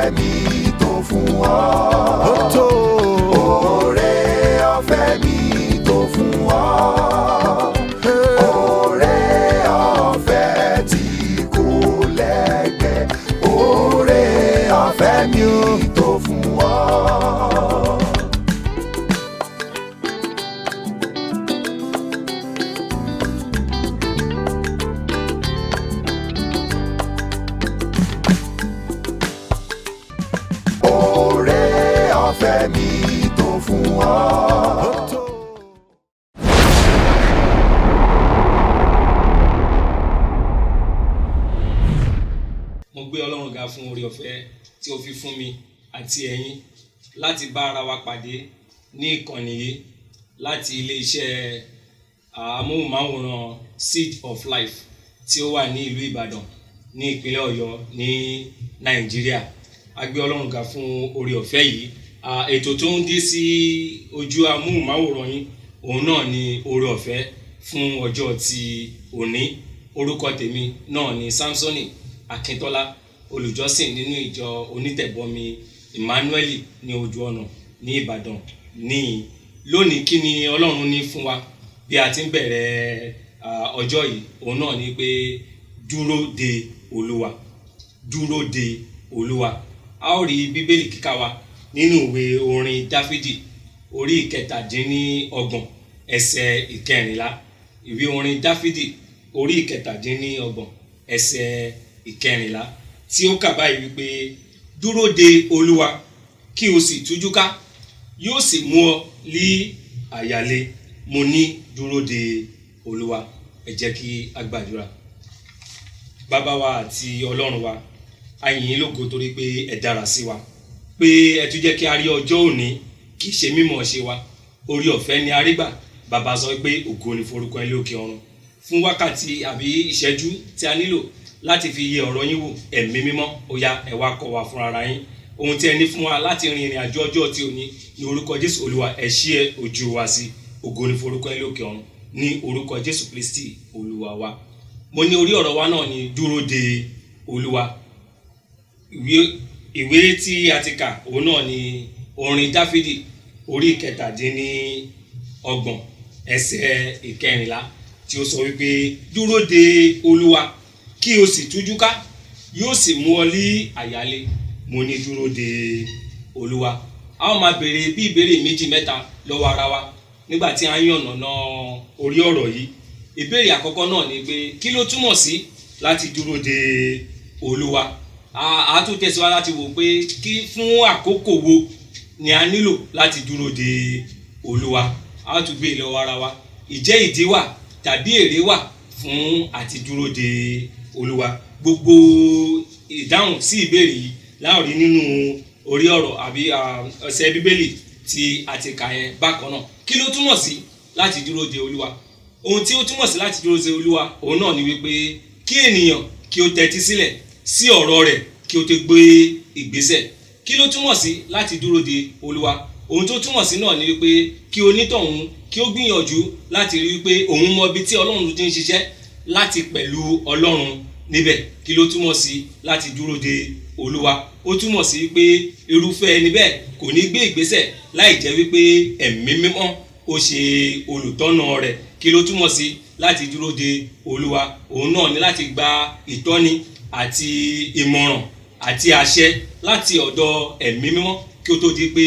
ọ̀fẹ́ mi tó fún ọ. Ó tó. Oore ọ̀fẹ́ mi tó fún ọ. Oore ọ̀fẹ́ tí kò lẹ́gbẹ́. Oore ọ̀fẹ́ mi tó fún ọ. Oore ọ̀fẹ́ mi tó fún ọ. Mo gbé Ọlọ́run ga fún oore ọ̀fẹ́ tí ó fi fún mi àti ẹ̀yin láti bá ara wa pàdé ní ìkànnì yìí láti ilé-iṣẹ́ amóhùnmáwòrán Seed of Life tí ó wà ní ìlú Ìbàdàn ní ìpínlẹ̀ Ọ̀yọ́ ní Nàìjíríà. A gbé Ọlọ́run ga fún oore ọ̀fẹ́ yìí. Ètò tó ń dé sí ojú amóhùnmáwòrán yín òun náà ni oore ọ̀fẹ́ fún ọjọ́ ti òní. Orúkọ tèmi náà ni Samsoni Akíntọ́lá, olùjọ́sìn nínú ìjọ onítẹ̀bọmi Emmanuel ní ojú ọ̀nà ní Ìbàdàn níyìn. Lónìí kí ni Ọlọ́run ní fún wa bí a ti ń bẹ̀rẹ̀ ọjọ́ yìí? Òun náà ni pé dúró de Olúwa, dúró de Olúwa. A ó rí Bíbélì kíkà wa nínú ìwé orin Dáfídì orí 17 ẹsẹ̀ 14. Ìwé orin Dáfídì orí 17 ẹsẹ̀ 14 tí ó kà báyìí wípé dúró de Olúwa kí o sì tújú ká, yóò sì mú ọ lí àyàlé. Mo ní dúró de Olúwa. Ẹ jẹ́ kí a gbàdúrà. Bàbá wa àti Ọlọ́run wa, a yìn yín lógo torí pé ẹ dára sí wa, pé ẹ tún jẹ́ kí a rí ọjọ́ òní, kì í ṣe mímọ̀ ṣe wa, orí ọ̀fẹ́ ni a rí gbà. Bàbá sọ pé ògo ni forúkọ yín lókè ọ̀run. Fún wákàtí àbí ìṣẹ́jú tí a nílò láti fi yẹ ọ̀rọ̀ yín wò, ẹ̀mí mímọ́ ó yá ẹ wá kọ́ wa fún ara yín. Ohun tí ẹ ní fún wa láti rin ìrìn àjò ọjọ́ tí òní ní orúkọ Jésù Olúwa ẹ ṣí ẹ ojú wa sí. Ògo ni forúkọ yín lókè ọ̀run ní orúkọ Jésù Kristi Olúwa wa. Mo ní orí ọ̀rọ̀ wa náà ni dúró de Olúwa. Ìwé tí a ti kà òun náà ni orin Dáfídì orí 17 ẹsẹ̀ 14 tí ó sọ wípé dúró de Olúwa kí o sì tújú ká, yóò sì mú ọ lí àyàlé. Mo ní dúró de Olúwa. A ó máa béèrè bí ìbéèrè 2-3 lọ́wọ́ ara wa nígbà tí a ń yànnàná orí ọ̀rọ̀ yìí. Ìbéèrè àkọ́kọ́ náà ni pé kí ló túmọ̀ sí láti dúró de Olúwa? A tún tẹ̀síwájú láti wò pé kí fún àkókò wo ni a nílò láti dúró de Olúwa. A tún béèrè lọ́wọ́ ara wa, ìjẹ́ ìdí wà tàbí èrè wà fún àti dúró de Olúwa? Gbogbo ìdáhùn sí ìbéèrè yìí láòrí nínú orí ọ̀rọ̀ àbí ẹsẹ̀ Bíbélì tí a ti kà yẹn bákan náà. Kí ló túmọ̀ sí láti dúró de Olúwa? Ohun tí ó túmọ̀ sí láti dúró de Olúwa òun náà ni wípé kí ènìyàn kí ó tẹ́tí sílẹ̀ sí ọ̀rọ̀ rẹ̀ kí ó tó gbé ìgbésẹ̀. Kí ló túmọ̀ sí láti dúró de Olúwa? Ohun tó túmọ̀ sí náà ni wípé kí onítọ̀hún kí ó gbìyànjú láti rí wípé òun mọ ibi tí Ọlọ́run ti ń ṣiṣẹ́ láti pẹ̀lú Ọlọ́run níbẹ̀. Kí ló túmọ̀ sí láti dúró de Olúwa? Ó túmọ̀ sí pé irúfẹ́ ẹni bẹ́ẹ̀ kò ní gbé ìgbésẹ̀ láì jẹ́ wípé ẹ̀mí mímọ́ ó ṣe olùtọ́nà rẹ̀. Kí ló túmọ̀ sí láti dúró de Olúwa? Òun náà ni láti gba ìtọ́ni àti ìmọ̀ràn àti àṣẹ láti ọ̀dọ̀ ẹ̀mí mímọ́ kí ó tó di pé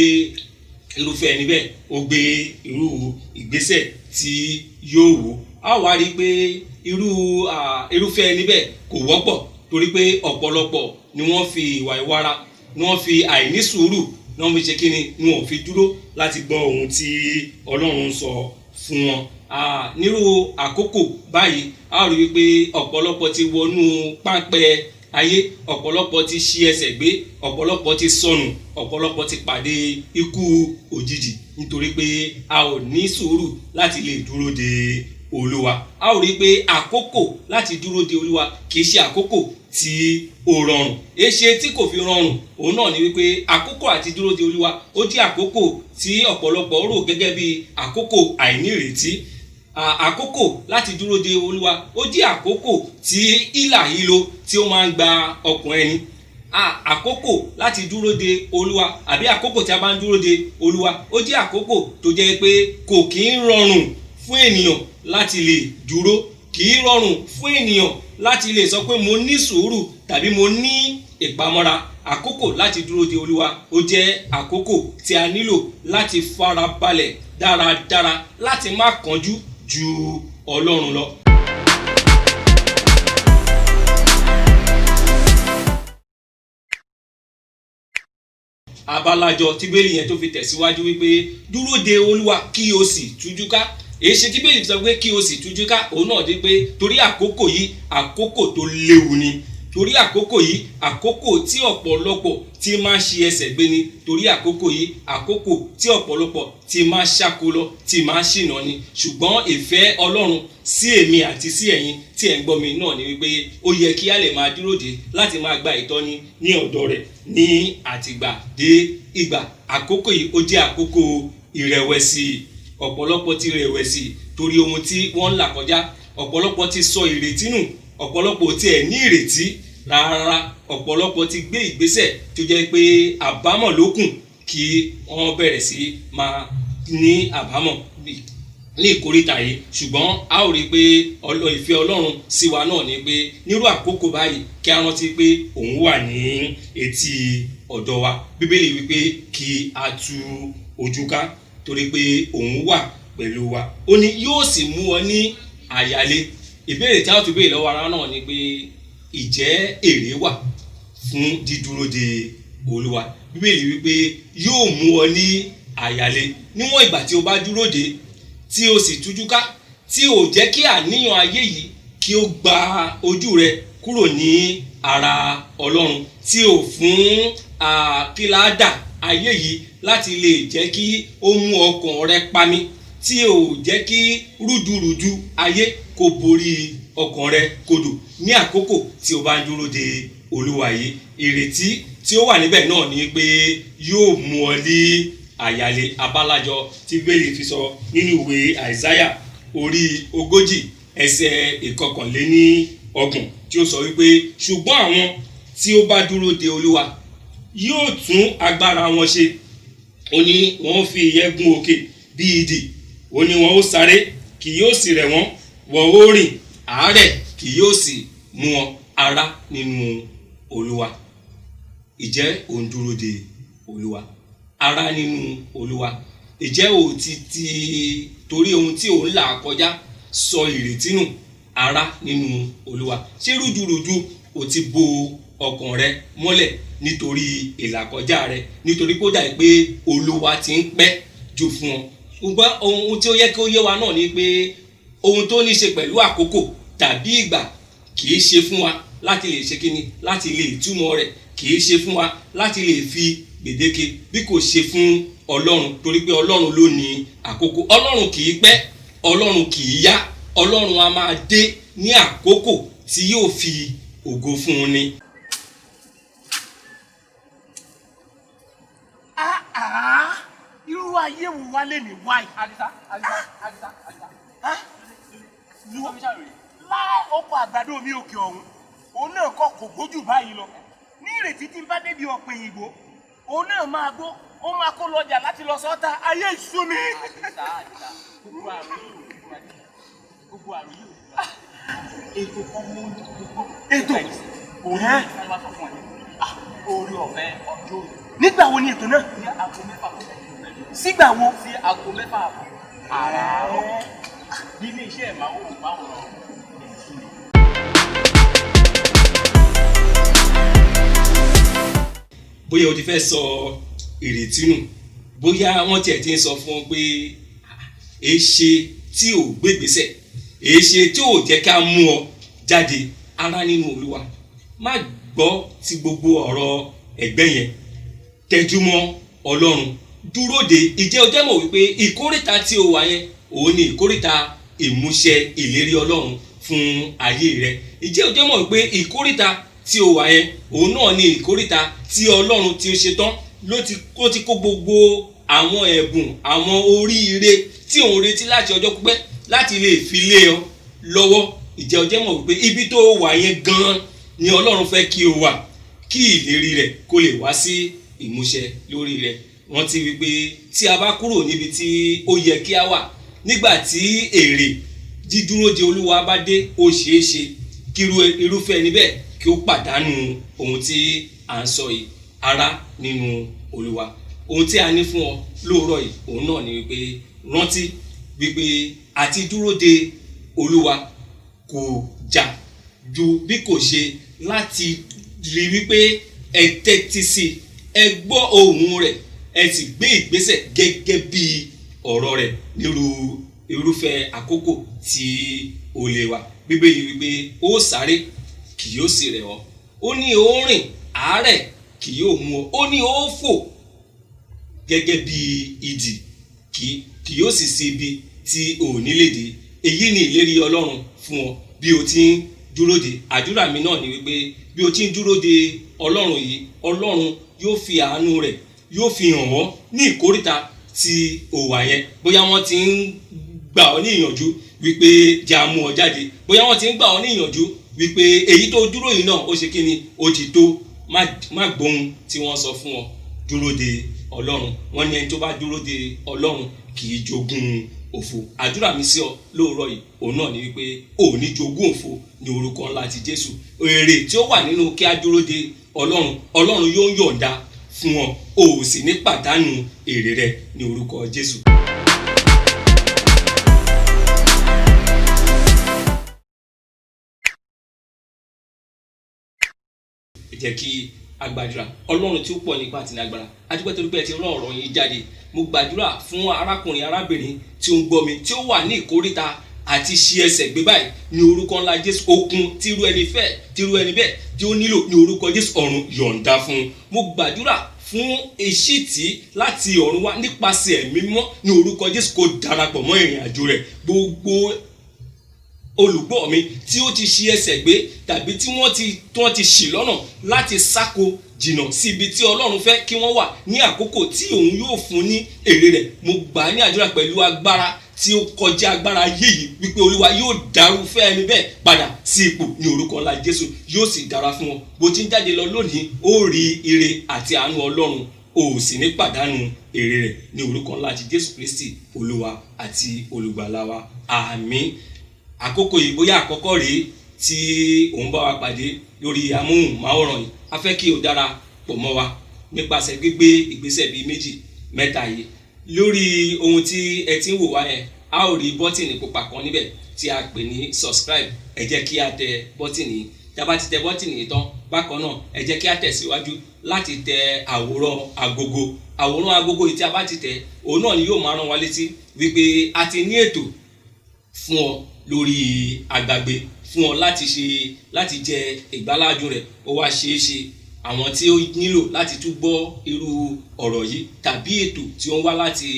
irúfẹ́ ẹni bẹ́ẹ̀ ó gbé irú ìgbésẹ̀ tí yóò wò. A wá rí pé irúfẹ́ ẹni bẹ́ẹ̀ kò wọ́pọ̀ torí pé ọ̀pọ̀lọpọ̀ ni wọ́n fi ìwà ìwara, ni wọ́n fi àìní sùúrù, ni wọ́n fi ṣe kíni, ni wọ́n fi dúró láti gbọ́ ohun tí Ọlọ́run sọ fún wọn. Nírú àkókò báyìí a rí wípé ọ̀pọ̀lọpọ̀ ti wọnú páńpẹ́ ayé, ọ̀pọ̀lọpọ̀ ti ṣí ẹsẹ̀ gbé, ọ̀pọ̀lọpọ̀ ti sọnù, ọ̀pọ̀lọpọ̀ ti pàdé ikú òjijì nítorí pé a ò ní sùúrù láti lè dúró de Olúwa. A ò rí pé àkókò láti dúró de Olúwa kì í ṣe àkókò tí ó rọrùn. Èṣe tí kò fi rọrùn òun náà ni wípé àkókò àti dúró de Olúwa ó jẹ́ àkókò tí ọ̀pọ̀lọpọ̀ rò gẹ́gẹ́ bí àkókò àìnírètí. Àkókò láti dúró de Olúwa ó jẹ́ àkókò tí ìlà ìlò tí ó máa ń gba ọkàn ẹni. àkókò láti dúró de Olúwa àbí àkókò tí a bá ń dúró de Olúwa ó jẹ́ àkókò tó jẹ́ pé kò kí ń rọrùn fún ènìyàn láti lè dúró, kì í rọrùn fún ènìyàn láti lè sọ pé mo ní sùúrù tàbí mo ní ìpamọ́ra. Àkókò láti dúró de Olúwa ó jẹ́ àkókò tí a nílò láti farabalẹ̀ dáradára láti má kánjú ju Ọlọ́run lọ. Abalajọ tí Bíbélì yẹn tó fi tẹ̀síwájú wípé dúró de Olúwa kí o sì tújú ká. Èyí ṣe tí Bíbélì sọ pé kí o sì tújú ká, òun náà dé pé torí àkókò yìí àkókò tó léwu ni, torí àkókò yìí àkókò tí ọ̀pọ̀lọpọ̀ ti máa ṣi ẹsẹ̀ gbé ni, torí àkókò yìí àkókò tí ọ̀pọ̀lọpọ̀ ti máa ṣáko lọ, ti máa ṣìnà ni. Ṣùgbọ́n ìfẹ́ Ọlọ́run sí èmi àti sí ẹ̀yin tí ẹ̀ ń gbọ́ mi náà ni wípé ó yẹ kí a lè máa dúró de láti máa gba ìtọ́ni ní ọ̀dọ̀ rẹ̀ ní àtìgbà dé ìgbà. Àkókò yìí ó jẹ́ àkókò ìrẹ̀wẹ̀sì. Ọ̀pọ̀lọpọ̀ ti rẹ̀wẹ̀sì torí ohun tí wọ́n ń là kọjá. Ọ̀pọ̀lọpọ̀ ti sọ ìrètí nù. Ọ̀pọ̀lọpọ̀ tí ẹ̀ ní ìrètí rárá. Ọ̀pọ̀lọpọ̀ ti gbé ìgbésẹ̀ tó jẹ́ pé àbámọ̀ ló kù kí wọ́n bẹ̀rẹ̀ sí máa ní àbámọ̀ ní ìkóríta yìí. Ṣùgbọ́n a ó rí i pé ìfẹ́ Ọlọ́run sí wa náà ni pé nírú àkókò báyìí kí a rántí pé òun wà ní etí ọ̀dọ̀ wa. Bíbélì wípé kí a tú ojú ká torí pé òun wà pẹ̀lú wa. Ó ní yóò sì mú ọ ní àyálé. Ìbéèrè tí a ó tún béèrè lọ́wọ́ ara náà ni pé ìjẹ́ èrè wà fún dídúró de Olúwa. Bíbélì wípé yóò mú ọ ní àyálé níwọ̀n ìgbà tí o bá dúró de, tí o sì tújú ká, tí o jẹ́ kí àníyàn ayé yìí kí ó gba ojú rẹ kúrò ní ara Ọlọ́run, tí o fún kíládà ayé yìí láti lè jẹ́ kí ó mú ọkàn rẹ pami, tí o jẹ́ kí rúdurùdu ayé kó borí ọkàn rẹ kodò ní àkókò tí o bá ń dúró de Olúwa yìí. Ìrètí tí ó wà níbẹ̀ náà ni pé yóò mú ọ ní àyálé. Abalajọ tí Bíbélì fi sọ nínú ìwé Àìsáyà orí 40 ẹsẹ̀ 29 tí ó sọ wípé ṣùgbọ́n àwọn tí ó bá dúró de Olúwa yóò tún agbára wọn ṣe. Ó ní wọ́n fi ìyẹ́ gun òkè bí idì. Ó ní wọn ó sáré kì yóò sì rẹ̀ wọ́n, wọn ó rìn àárẹ̀ kì yóò sì mú wọn. Ará nínú Olúwa. Ìjẹ́ ò ń dúró de Olúwa? Ará nínú Olúwa. Ìjẹ́ ò ti torí ohun tí ò ń là kọjá sọ ìrètí nù? Ará nínú Olúwa. Ṣé rúdurùdu ò ti bo ọkàn rẹ mọ́lẹ̀ nítorí ìlàkọjá rẹ, nítorí kó dà pé Olúwa ti ń pẹ́ jù fún ọ? Ṣùgbọ́n ohun tí ó yẹ kí ó yé wa náà ni pé ohun tó ní ṣe pẹ̀lú àkókò tàbí ìgbà kì í ṣe fún wa láti lè ṣe kíni, láti lè túmọ̀ rẹ̀, kì í ṣe fún wa láti lè fi gbèdéke, bí kò ṣe fún Ọlọ́run, torí pé Ọlọ́run ló ní àkókò. Ọlọ́run kì í pẹ́, Ọlọ́run kì í yá. Ọlọ́run a máa dé ní àkókò tí yóò fi ògo fún un ni. Irú ayé wo wá lè ní wáyé? Àdìsá. Láì oko àgbàdo mi òkè ọ̀hún, òun náà kọ́ kò gbójú báyìí lọ. Ní ìrètí tí n bá débi ọ̀pẹ̀ ìgbò, òun náà máa gbó, ó máa kó lọ́jà láti lọ sọ́ta. Ayé ìṣú mi. Àdìsá, gbogbo àrùn yìí. Ètò kan mú ètò òun ní sábà sọ fún ẹ. Orí ọ̀fẹ́ ọjọ́ òní. Nígbà wo ni ètò náà? Ní aago 6 sígbà wo? Sí aago 6 àràárọ̀. Bí ilé iṣẹ́ ìmáwòrán. Bóyá o ti fẹ́ sọ ìrètí nù, bóyá wọ́n tiẹ̀ ti ń sọ fún ọ pé èṣe tí ò gbégbèsè, èṣe tí ò jẹ́ ká mú ọ jáde. Ará nínú Olúwa. Má gbọ́ ti gbogbo ọ̀rọ̀ ẹgbẹ́ yẹn. Tẹjúmọ́ Ọlọ́run. Dúró de. Ìjẹ́ o jẹ́ mọ̀ wípé ìkórìtà tí o wà yẹn òun ni ìkórìtà ìmúṣẹ ìlérí Ọlọ́run fún ayé rẹ. Ìjẹ́ o jẹ́ mọ̀ wípé ìkórìtà tí o wà yẹn òun náà ni ìkórìtà tí Ọlọ́run tí ó ṣe tán ló ti kó gbogbo àwọn ẹ̀bùn, àwọn oríire tí òun retí láti ọjọ́ pípẹ́ láti lè fi lé ọ lọ́wọ́. Ìjẹ́ o jẹ́ mọ̀ wípé ibi tó wà yẹn gan-an ni Ọlọ́run fẹ́ kí o wà, kí ìlérí rẹ̀ kó lè wá sí ìmúṣẹ lórí rẹ̀. Rántí wípé tí a bá kúrò níbi tí ó yẹ kí a wà nígbà tí èrè dídúró de Olúwa bá dé, ó ṣeé ṣe kí irúfẹ́ ẹni bẹ́ẹ̀ kí ó pàdánù ohun tí à ń sọ yìí. Ará nínú Olúwa, ohun tí a ní fún ọ lóòrọ̀ yìí òun náà ni wípé rántí wípé àti dúró de Olúwa kò jà ju bí kò ṣe láti rí wípé ẹ tẹ́tí sí, ẹ gbọ́ ohùn rẹ̀, ẹ sì gbé ìgbésẹ̀ gẹ́gẹ́ bí ọ̀rọ̀ rẹ̀ nírú irúfẹ́ àkókò tí ó lè wà. Bíbélì wípé ó sáré kì yóò sì rẹ̀ ọ́, ó ní ó rìn àárẹ̀ kì yóò mú ọ, ó ní ó fò gẹ́gẹ́ bí idì kì yóò sì sí ibi tí ò ní lè dé. Èyí ni ìlérí Ọlọ́run fún ọ bí o ti ń dúró de. Àdúrà mi náà ni wípé bí o ti ń dúró de Ọlọ́run yìí, Ọlọ́run yóò fi àánú rẹ̀ yóò fi hàn ọ́ ní ìkóríta tí o wà yẹn. Bóyá wọ́n ti ń gbà ọ́ ní ìyànjú wípé já mú ọ jáde, bóyá wọ́n ti ń gbà ọ́ ní ìyànjú wípé èyí tó dúró yìí náà ó ṣe kí ni, ó ti tó. Má gbóhun tí wọ́n sọ fún ọ. Dúró de Ọlọ́run. Wọ́n ní ẹni tó bá dúró de Ọlọ́run kì í jogún òfò. Àdúrà mi sí ọ lóòrọ̀ yìí òun náà ni wípé ò ní jogún òfò ní orúkọ ńlá ti Jésù. Èrè tí ó wà nínú kí a dúró de Ọlọ́run yóò yọ̀ǹda fún ọ, o ò sì ní pàdánù èrè rẹ ní orúkọ Jésù. Jẹ́ kí a gbàdúrà. Ọlọ́run tí ó pọ̀ nípa àti ní agbára, a dúpẹ́ torí pé ẹ ti rán ọ̀rọ̀ yín jáde. Mo gbàdúrà fún arákùnrin arábìnrin tí ó ń gbọ́ mi, tí ó wà ní ìkóríta àti ṣí ẹsẹ̀ gbé báyìí ní orúkọ ńlá Jésù. Okun tírú ẹni bẹ́ẹ̀ tí ó nílò ní orúkọ Jésù, ọ̀run yọ̀ǹda fún un. Mo gbàdúrà fún ìṣítí láti ọ̀run wá nípasẹ̀ ẹ̀mí mímọ́ ní orúkọ Jésù kó darapọ̀ mọ́ ìrìn àjò rẹ̀. Gbogbo olùgbọ́ mi tí ó ti ṣí ẹsẹ̀ gbé tàbí tí wọ́n ti ṣì lọ́nà láti sáko jìnnà sí ibi tí Ọlọ́run fẹ́ kí wọ́n wà ní àkókò tí òun yóò fún ní èrè rẹ̀, mo gbà á ní àdúrà pẹ̀lú agbára tí ó kọjá agbára ayé yìí wípé Olúwa yóò dárúfẹ́ ẹni bẹ́ẹ̀ padà sí ipò ní orúkọ ńlá Jésù. Yóò sì dára fún ọ. Bó ti ń jáde lọ lónìí, ó rí ire àti àánú Ọlọ́run, o ò sì ní pàdánù èrè rẹ̀ ní orúkọ ńlá ti Jésù Kristi Olúwa àti olùgbàlà wa. Àmín. Àkókò yìí bóyá àkọ́kọ́ rèé tí òun bá wa pàdé lórí amóhùnmáwòrán yìí, a fẹ́ kí o dára pọ̀ mọ́ wa nípasẹ̀ gbígbé ìgbésẹ̀ bíi 2 mẹ́ta yìí lórí ohun tí ẹ ti ń wò wá yẹn. A ó rí bọ́tìnì pupa kan níbẹ̀ tí a pè ní subscribe. Ẹ jẹ́ kí a tẹ bọ́tìnì yìí. Tí a bá ti tẹ bọ́tìnì yìí tán, bákan náà ẹ jẹ́ kí a tẹ̀síwájú láti tẹ àwòrán agogo yìí. Tí a bá ti tẹ, òun náà ni yóò máa rán wa létí wípé a ti ní ètò fún ọ lórí àgbàgbé fún ọ láti jẹ ìgbáládùn rẹ̀. Ó wá ṣeé ṣe àwọn tí ó nílò láti tún gbọ́ irú ọ̀rọ̀ yìí tàbí ètò tí ó ń wá láti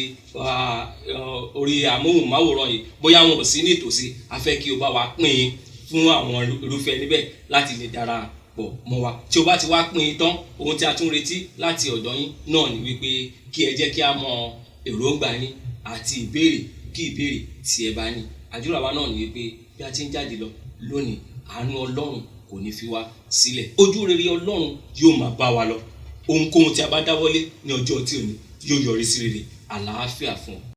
orí amóhùnmáwòrán yìí, bóyá wọn ò sí ní ìtòsí, a fẹ́ kí o bá wa pín in fún àwọn irúfẹ́ níbẹ̀ láti lè darapọ̀ mọ́ wa. Tí o bá ti wá pín in tán, ohun tí a tún retí láti ọ̀dọ̀ yín náà ni wípé kí ẹ jẹ́ kí a mọ èròǹgbà yín àti ìbéèrè tí ẹ bá ní. Àdúrà wa náà ni wípé bí a ti ń jáde lọ lónìí, àánú Ọlọ́run kò ní fi wá sílẹ̀. Ojú rere Ọlọ́run yóò máa bá wa lọ. Ohunkóhun tí a bá dáwọ́lé ní ọjọ́ tí òní yóò yọrí sí rere. Àlàáfíà fún ọ.